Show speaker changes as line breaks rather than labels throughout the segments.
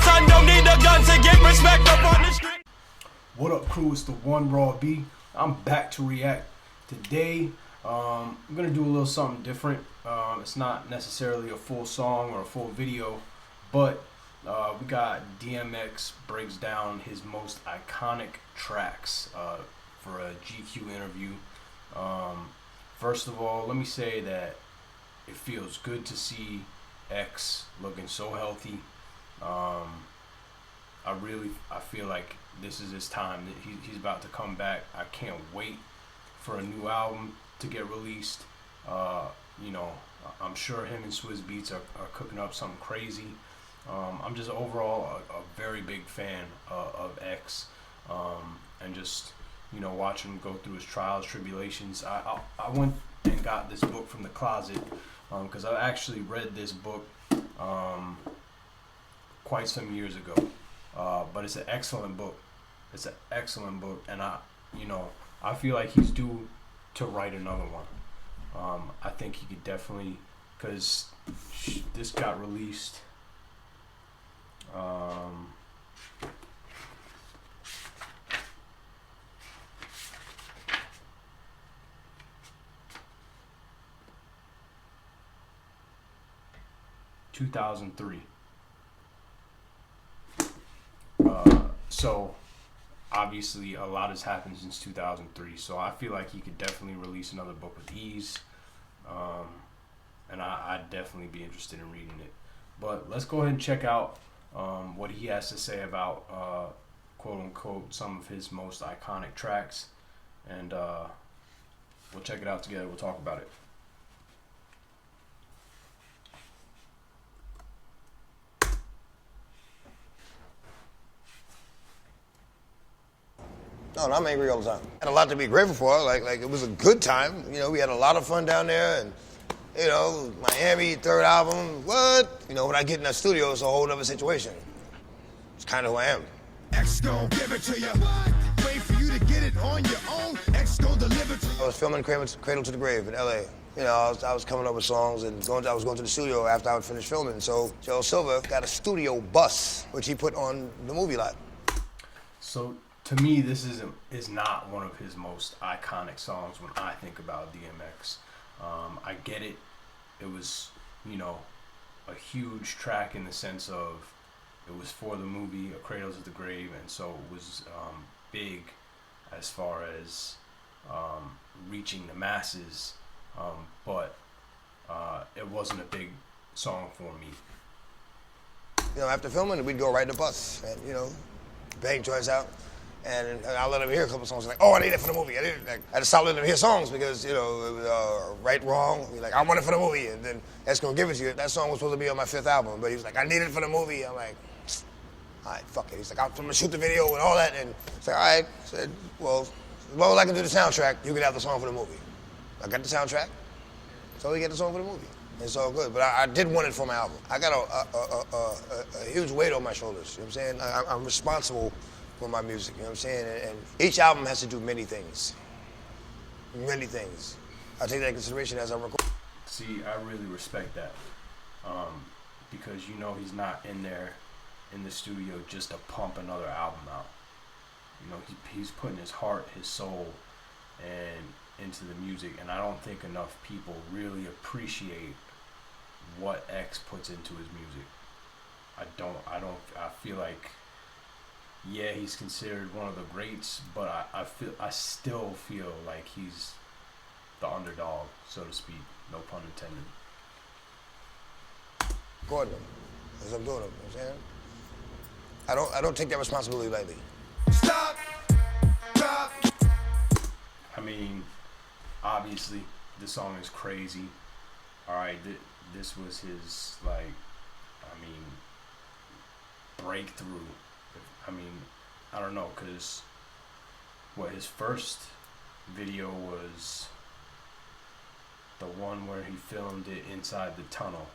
son don't need a gun to get respect up on the street.
What up, crew? It's the One Raw B. I'm back to react. Today, I'm gonna do a little something different. It's not necessarily a full song or a full video, but we got DMX breaks down his most iconic tracks for a GQ interview. First of all, let me say that it feels good to see X looking so healthy. I feel like this is his time. He's about to come back. I can't wait for a new album to get released. I'm sure him and Swizz Beatz are cooking up something crazy. I'm just overall a very big fan of X, and just watching him go through his trials, tribulations. I went and got this book from the closet because I actually read this book quite some years ago, but it's an excellent book. It's an excellent book, and I feel like he's due to write another one. I think he could definitely, because this got released. In 2003. So obviously a lot has happened since 2003. So I feel like he could definitely release another book with ease. And I'd definitely be interested in reading it. But let's go ahead and check out what he has to say about quote unquote some of his most iconic tracks, and we'll check it out together. We'll talk about it.
No, I'm angry all the time. Had a lot to be grateful for. Like it was a good time. We had a lot of fun down there, and Miami, third album. What? When I get in that studio, it's a whole other situation. It's kind of who I am.
X gon' give it to you. Wait for you to get it on your own. X gon' deliver to you.
I was filming Cradle to the Grave in LA. I was coming up with songs and I was going to the studio after I would finish filming. So Joe Silva got a studio bus, which he put on the movie lot.
So to me, this is not one of his most iconic songs when I think about DMX. I get it. It was, a huge track in the sense of it was for the movie A Cradle to the Grave, and so it was big as far as reaching the masses, but it wasn't a big song for me.
After filming, we'd go right in the bus and, bang joints out. And I'll let him hear a couple songs. Like, oh, I need it for the movie. I had to stop letting him hear songs because, it was right, wrong. He's like, I want it for the movie. And then X gon' give it to you. That song was supposed to be on my 5th album, but he was like, I need it for the movie. I'm like, all right, fuck it. He's like, I'm gonna shoot the video and all that. And it's like, all right. I said, well, as long as I can do the soundtrack, you can have the song for the movie. I got the soundtrack, so he got the song for the movie. It's all good, but I did want it for my album. I got a huge weight on my shoulders. You know what I'm saying? I'm responsible for my music, you know what I'm saying? And each album has to do many things. Many things. I take that into consideration as I record.
See, I really respect that. Because he's not in there in the studio just to pump another album out. He's putting his heart, his soul, and into the music, and I don't think enough people really appreciate what X puts into his music. I feel like, yeah, he's considered one of the greats, but I still feel like he's the underdog, so to speak. No pun intended.
Gordon, as I'm doing it, you know what I'm saying? I don't take that responsibility lightly.
Stop. Stop.
I mean, obviously, the song is crazy. All right, this was his breakthrough. I don't know, because his first video was the one where he filmed it inside the tunnel.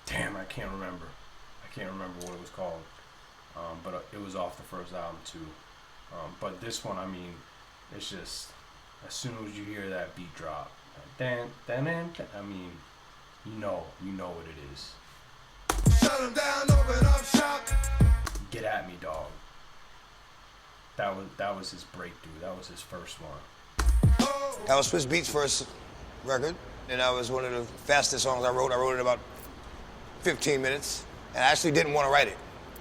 Damn, I can't remember what it was called. But it was off the first album too. But this one, it's just, as soon as you hear that beat drop, I mean, you know what it is.
Shut 'em down, open up shop.
Get at me, dog. That was his breakthrough. That was his first one.
That was Swizz Beatz' first record, and that was one of the fastest songs I wrote. I wrote it in about 15 minutes, and I actually didn't want to write it.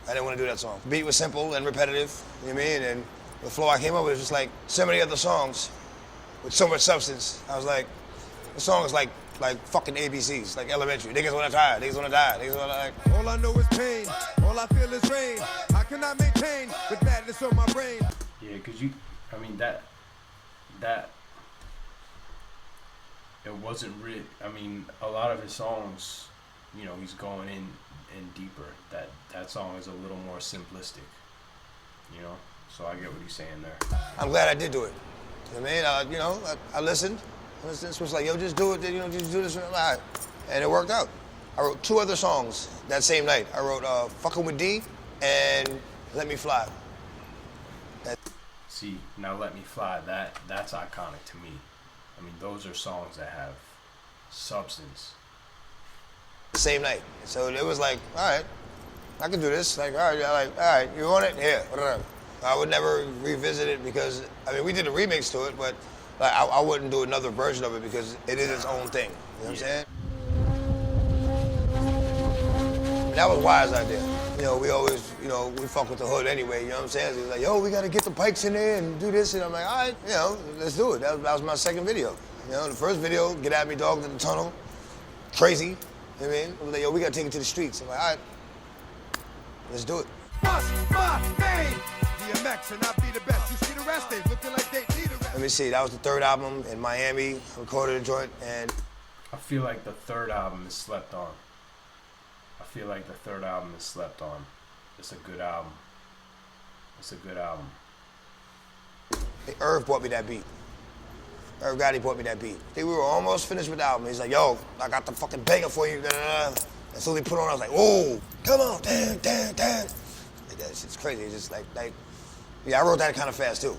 I didn't want to do that song. The beat was simple and repetitive, you know what I mean? And the flow I came up with was just like so many other songs with so much substance. I was like, the song is like fucking ABCs, like elementary. Niggas wanna die, niggas wanna die, niggas wanna like.
All I know is pain, all I feel is rain. I cannot maintain with madness on my brain.
Yeah, cause that it wasn't really. I mean, a lot of his songs, you know, he's going in deeper. That song is a little more simplistic, you know. So I get what he's saying there.
I'm glad I did do it. You know what I mean? I listened. This was like, yo, just do it. You know, just do this. All right. And it worked out. I wrote 2 other songs that same night. I wrote "Fucking with D" and "Let Me Fly."
See, now "Let Me Fly," that's iconic to me. I mean, those are songs that have substance.
The same night. So it was like, all right, I can do this. Like, all right, you want it? Here, whatever. I would never revisit it because, I mean, we did a remix to it, but like, I wouldn't do another version of it because it is its own thing. You know what I'm saying? That was Wire's idea. You know, we always, you know, we fuck with the hood anyway, you know what I'm saying? So he's like, yo, we gotta get the Pikes in there and do this. And I'm like, all right, you know, let's do it. That was my second video. You know, the first video, Get At Me Dog in the Tunnel, crazy. You know what I mean? It was like, yo, we gotta take it to the streets. I'm like, all right, let's do it.
What's my name? DMX and I be the best. You see the rest, they looking like they need a rest.
Let me see, that was the 3rd album in Miami, recorded a joint, and
I feel like the 3rd album is slept on. I feel like the 3rd album is slept on. It's a good album. It's a good album.
Irv brought me that beat. Irv Gotti brought me that beat. We were almost finished with the album. He's like, yo, I got the fucking banger for you. And so they put on, I was like, whoa, come on, damn. Like, that shit's crazy. It's just like, yeah, I wrote that kind of fast too.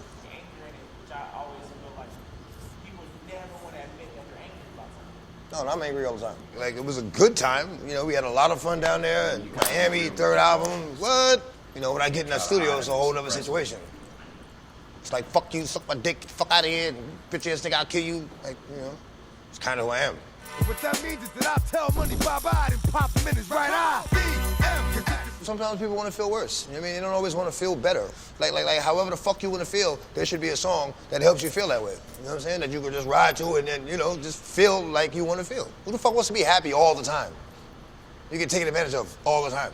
No, I'm angry all the time. Like, it was a good time. You know, we had a lot of fun down there. And Miami, 3rd album, what? You know, when I get in that studio, it's a whole other situation. It's like, fuck you, suck my dick, fuck out of here, and bitch ass nigga, I'll kill you. Like, you know, it's kind of who I am.
What that means is that I tell money bye-bye and pop him in his right eye.
Sometimes people want to feel worse. You know what I mean? They don't always want to feel better. Like however the fuck you want to feel, there should be a song that helps you feel that way. You know what I'm saying? That you could just ride to and then, you know, just feel like you want to feel. Who the fuck wants to be happy all the time? You get taken advantage of all the time.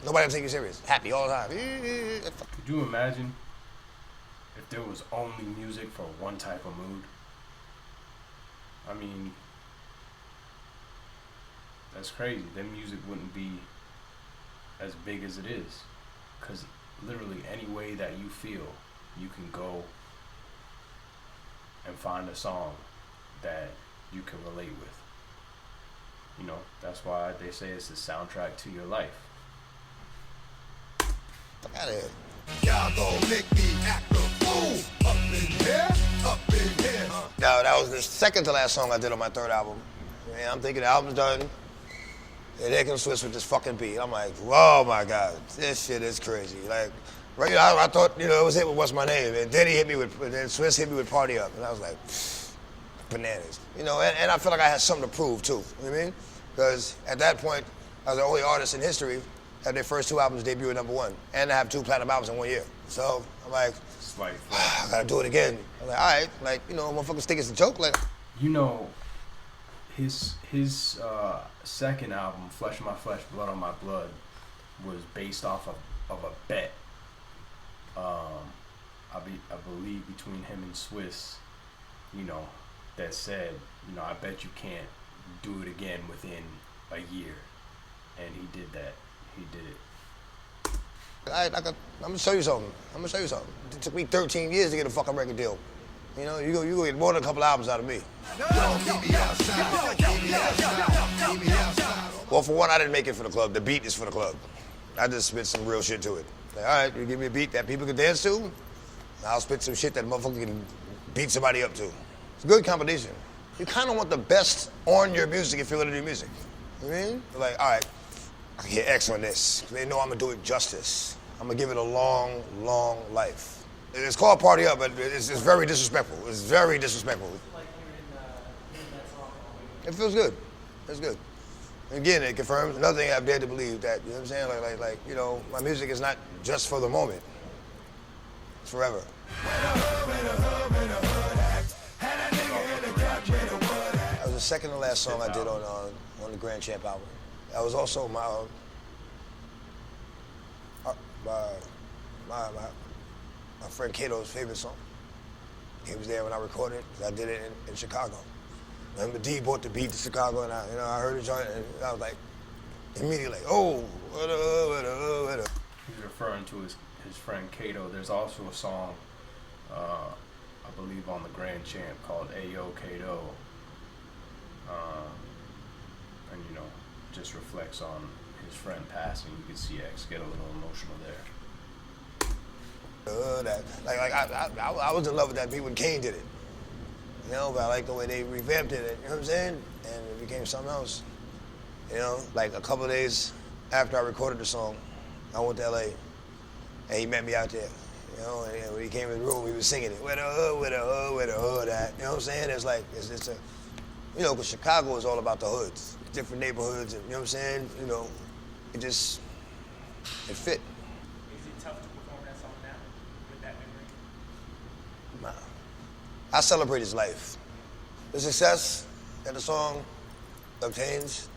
Nobody will take you serious. Happy all the time.
Could you imagine if there was only music for one type of mood? I mean, that's crazy. Then music wouldn't be as big as it is, because literally any way that you feel, you can go and find a song that you can relate with. You know, that's why they say it's the soundtrack to your life.
Fuck out of here.
Y'all gon' make me act a fool. Up in here, up in here.
No, that was the second to last song I did on my 3rd album. Man, I'm thinking the album's done. And they can switch with this fucking beat. I'm like, whoa, my God, this shit is crazy. Like, right, you know, I thought, you know, it was hit with What's My Name, and then then Swizz hit me with Party Up, and I was like, bananas. You know, and I feel like I had something to prove too. You know what I mean? Because at that point, I was the only artist in history that had their first 2 albums debut at #1, and I have 2 platinum albums in 1 year. So I'm like, I gotta do it again. I'm like, all right, like, you know, motherfuckers think it's a joke, like.
You know, his second album, Flesh of My Flesh, Blood on My Blood, was based off of a bet. I believe between him and Swizz, you know, that said, you know, I bet you can't do it again within a year, and he did that. He did it.
I'm gonna show you something. It took me 13 years to get a fucking record deal. You know, you go get more than a couple albums out of me. Well, for one, I didn't make it for the club. The beat is for the club. I just spit some real shit to it. Like, all right, you give me a beat that people can dance to, I'll spit some shit that motherfucker can beat somebody up to. It's a good combination. You kind of want the best on your music if you're gonna do music. You know what I mean? Like, all right, I get X on this. They know I'm gonna do it justice. I'm gonna give it a long, long life. It's called Party Up, but it's very disrespectful. It's very disrespectful. It feels good. It's good. Again, it confirms another thing I've dared to believe, that, you know what I'm saying? Like, you know, my music is not just for the moment. It's forever. That was the second to last song I did on the Grand Champ album. That was also my friend Kato's favorite song. He was there when I recorded it. I did it in Chicago. Remember, D brought the beat to Chicago, and I heard the joint, and I was like, immediately, oh, what up.
He's referring to his friend Kato. There's also a song, I believe, on the Grand Champ called Ayo Kato. And, you know, just reflects on his friend passing. You can see X get a little emotional there.
I was in love with that beat when Kane did it. You know, but I like the way they revamped it, you know what I'm saying? And it became something else. You know, like a couple of days after I recorded the song, I went to LA, and he met me out there. You know, and when he came in the room, he was singing it. Where the hood, where the hood, where the hood at? You know what I'm saying? It's like, it's a, you know, because Chicago is all about the hoods, different neighborhoods, and you know what I'm saying? You know, it fit.
Is it tough to perform that song now with that memory?
Nah. I celebrate his life. The success that the song obtains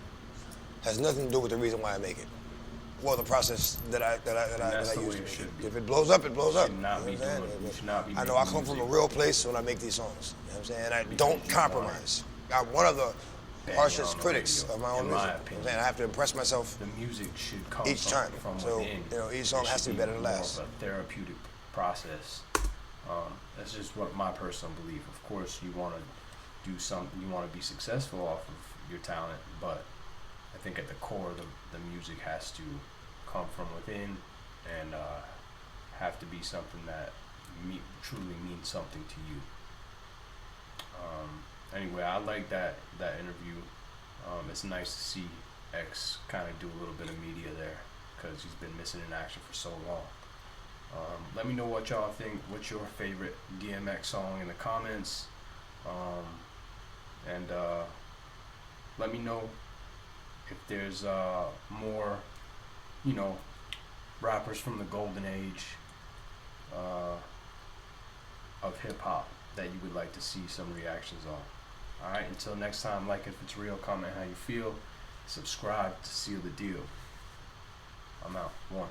has nothing to do with the reason why I make it, or the process that I use to make it. If it blows up, it blows up.
You should not be
I know I come from a real place when I make these songs. You know what I'm saying? And I don't compromise. I'm one of the harshest critics of my own music. You know what I'm saying? I have to impress myself
the music should come
each time.
from
So,
within.
you know, each song has to be better than the last.
More of a therapeutic process. That's just what my personal belief. Of course, you want to do something. You want to be successful off of your talent, but I think at the core, the music has to come from within and have to be something that truly means something to you. Anyway, I like that interview. It's nice to see X kind of do a little bit of media there, because he's been missing in action for so long. Let me know what y'all think. What's your favorite DMX song in the comments? And let me know if there's more, you know, rappers from the golden age of hip hop that you would like to see some reactions on. Alright, until next time, like if it's real, comment how you feel, subscribe to seal the deal. I'm out. 1.